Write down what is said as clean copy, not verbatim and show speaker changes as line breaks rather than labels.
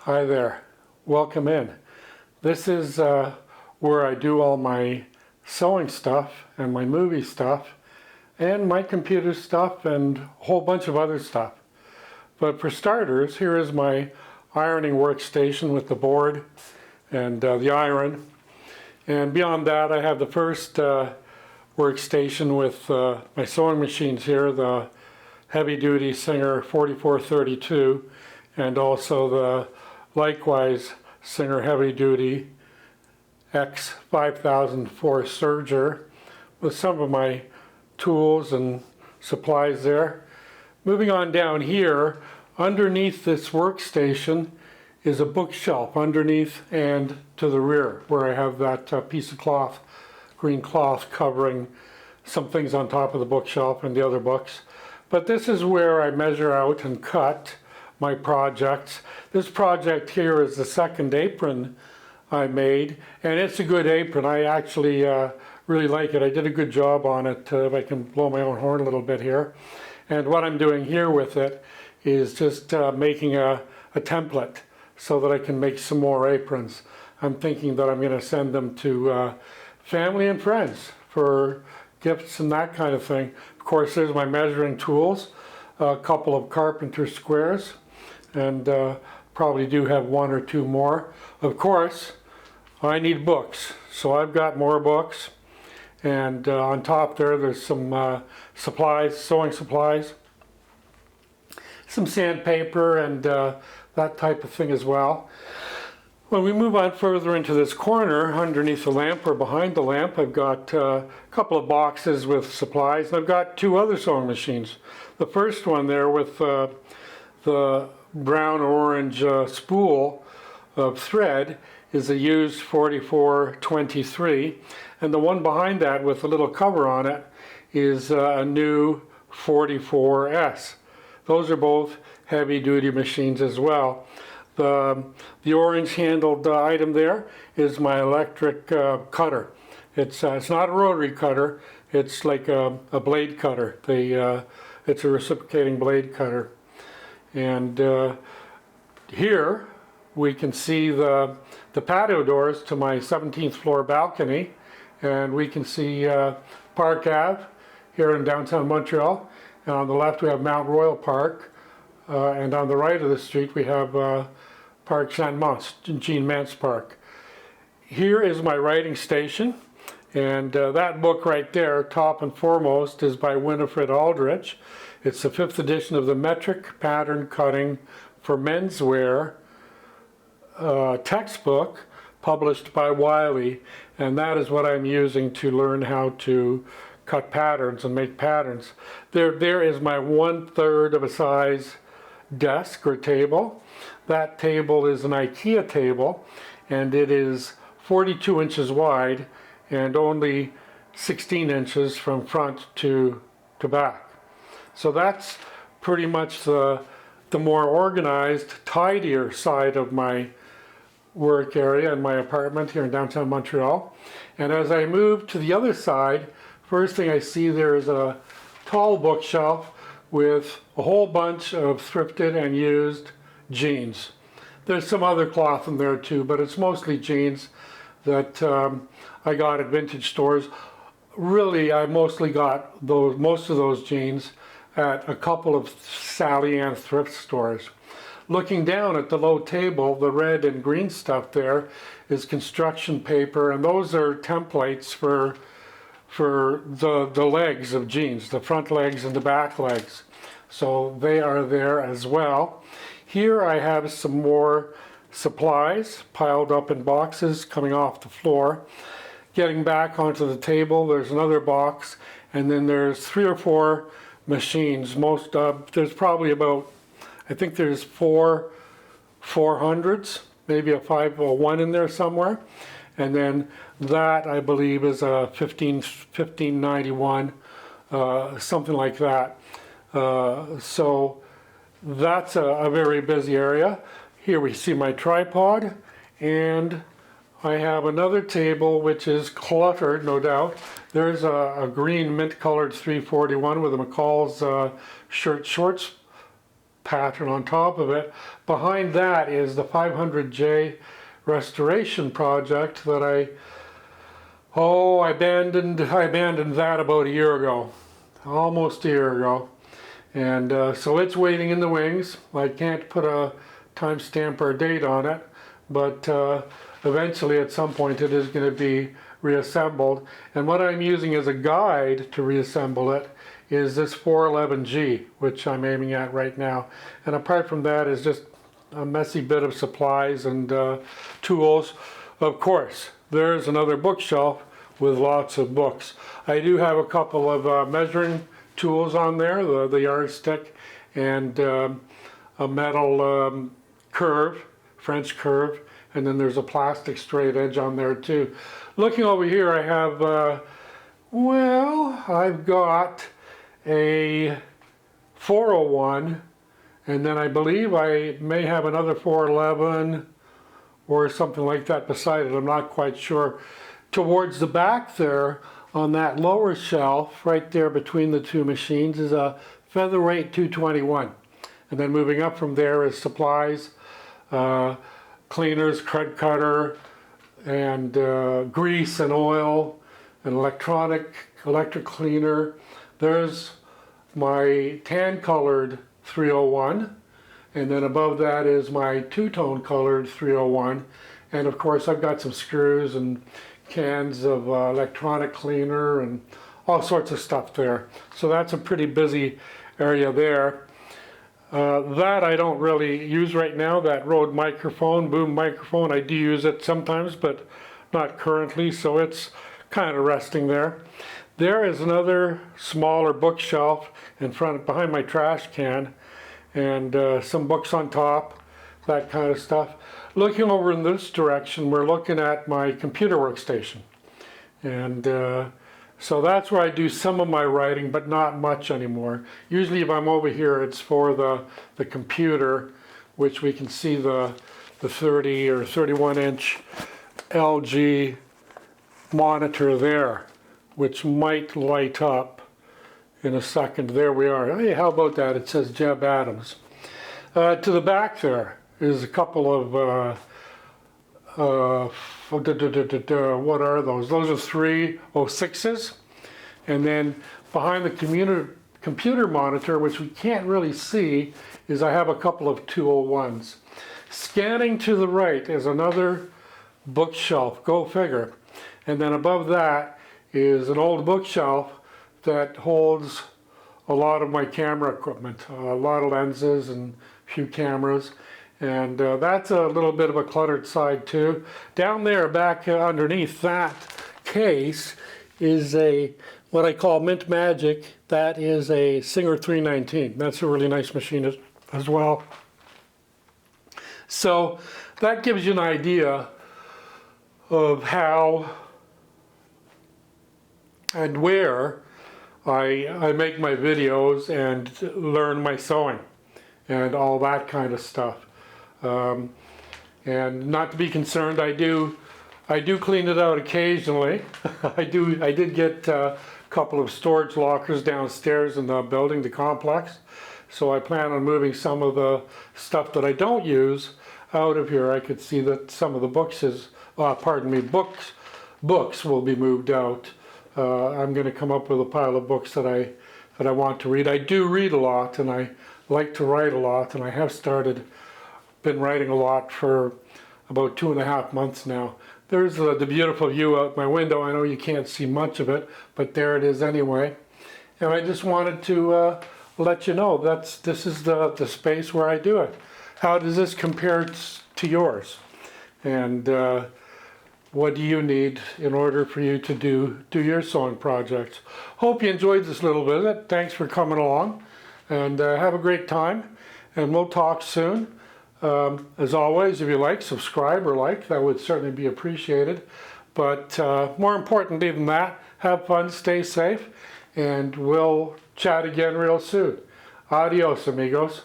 Hi there, welcome in. This is where I do all my sewing stuff and my movie stuff and my computer stuff and a whole bunch of other stuff. But for starters, here is my ironing workstation with the board and the iron. And beyond that, I have the first workstation with my sewing machines here, the heavy-duty Singer 4432, and also the likewise Singer heavy-duty X5004 SERGER with some of my tools and supplies there. Moving on down here, underneath this workstation is a bookshelf underneath and to the rear where I have that piece of cloth, green cloth, covering some things on top of the bookshelf and the other books. But this is where I measure out and cut my projects. This project here is the second apron I made, and it's a good apron. I actually really like it. I did a good job on it, if I can blow my own horn a little bit here. And what I'm doing here with it is just making a template so that I can make some more aprons. I'm thinking that I'm going to send them to family and friends for gifts and that kind of thing. Of course, there's my measuring tools, a couple of carpenter squares, and probably do have one or two more. Of course, I need books, so I've got more books. And on top there's some supplies, sewing supplies, some sandpaper and that type of thing as well. When we move on further into this corner, underneath the lamp or behind the lamp, I've got a couple of boxes with supplies. And I've got two other sewing machines. The first one there with the brown-orange spool of thread is a used 4423, and the one behind that with a little cover on it is a new 44S. Those are both heavy-duty machines as well. The orange handled item there is my electric cutter. It's not a rotary cutter, it's like a blade cutter. It's a reciprocating blade cutter. And here we can see the patio doors to my 17th floor balcony, and we can see Park Ave here in downtown Montreal, and on the left we have Mount Royal Park, and on the right of the street we have Park Jean Mance Park. Here is my writing station, and that book right there, top and foremost, is by Winifred Aldrich. It's the 5th edition of the Metric Pattern Cutting for Menswear textbook, published by Wiley, and that is what I'm using to learn how to cut patterns and make patterns. There is my 1/3 of a size desk or table. That table is an IKEA table, and it is 42 inches wide and only 16 inches from front to back. So that's pretty much the more organized, tidier side of my work area in my apartment here in downtown Montreal. And as I move to the other side, first thing I see there is a tall bookshelf with a whole bunch of thrifted and used jeans. There's some other cloth in there too, but it's mostly jeans that I got at vintage stores. Really, I mostly got most of those jeans at a couple of Sally Ann thrift stores. Looking down at the low table, the red and green stuff there is construction paper, and those are templates for the legs of jeans, the front legs and the back legs. So they are there as well. Here I have some more supplies piled up in boxes coming off the floor. Getting back onto the table, there's another box, and then there's 3 or 4 machines. There's probably about, I think there's 4 400s, maybe a 501 in there somewhere, and then that I believe is a 1591, something like that. So that's a very busy area. Here we see my tripod, and I have another table which is cluttered, no doubt. There's a green mint colored 341 with a McCall's shirt shorts pattern on top of it. Behind that is the 500J restoration project that I abandoned that about a year ago, almost a year ago. And so it's waiting in the wings. I can't put a timestamp or a date on it, but eventually at some point it is going to be reassembled. And what I'm using as a guide to reassemble it is this 411G, which I'm aiming at right now. And apart from that is just a messy bit of supplies and tools. Of course, there's another bookshelf with lots of books. I do have a couple of measuring tools on there, the yardstick and a metal curve, French curve, and then there's a plastic straight edge on there too. Looking over here, I have, I've got a 401, and then I believe I may have another 411 or something like that beside it. I'm not quite sure. Towards the back there, on that lower shelf, right there between the two machines, is a featherweight 221. And then moving up from there is supplies, cleaners, crud cutter, and grease and oil, an electric cleaner. There's my tan colored 301, and then above that is my two-tone colored 301. And of course I've got some screws and cans of electronic cleaner and all sorts of stuff there. So that's a pretty busy area there. That I don't really use right now, that Rode microphone, boom microphone. I do use it sometimes, but not currently, so it's kind of resting there. There is another smaller bookshelf behind my trash can, and some books on top, that kind of stuff. Looking over in this direction, we're looking at my computer workstation. And so that's where I do some of my writing, but not much anymore. Usually if I'm over here, it's for the computer, which we can see the 30 or 31 inch LG monitor there, which might light up in a second. There we are. Hey, how about that? It says Jebb Adams. To the back there is a couple of, what are those? Those are 306s. And then behind the computer monitor, which we can't really see, is I have a couple of 201s. Scanning to the right is another bookshelf, go figure. And then above that is an old bookshelf that holds a lot of my camera equipment, a lot of lenses and a few cameras. And that's a little bit of a cluttered side too. Down there, back underneath that case is what I call Mint Magic. That is a Singer 319. That's a really nice machine as well. So that gives you an idea of how and where I make my videos and learn my sewing and all that kind of stuff. And not to be concerned, I do clean it out occasionally. I did get a couple of storage lockers downstairs in the building, the complex. So I plan on moving some of the stuff that I don't use out of here. I could see that some of the books will be moved out. I'm going to come up with a pile of books that I want to read. I do read a lot, and I like to write a lot, and I have been writing a lot for about 2.5 months now. There's the beautiful view out my window. I know you can't see much of it, but there it is anyway. And I just wanted to let you know this is the space where I do it. How does this compare to yours? And what do you need in order for you to do your sewing projects? Hope you enjoyed this little visit. Thanks for coming along, and have a great time, and we'll talk soon. As always, if you subscribe or that would certainly be appreciated. But more importantly than that, have fun, stay safe, and we'll chat again real soon. Adios, amigos.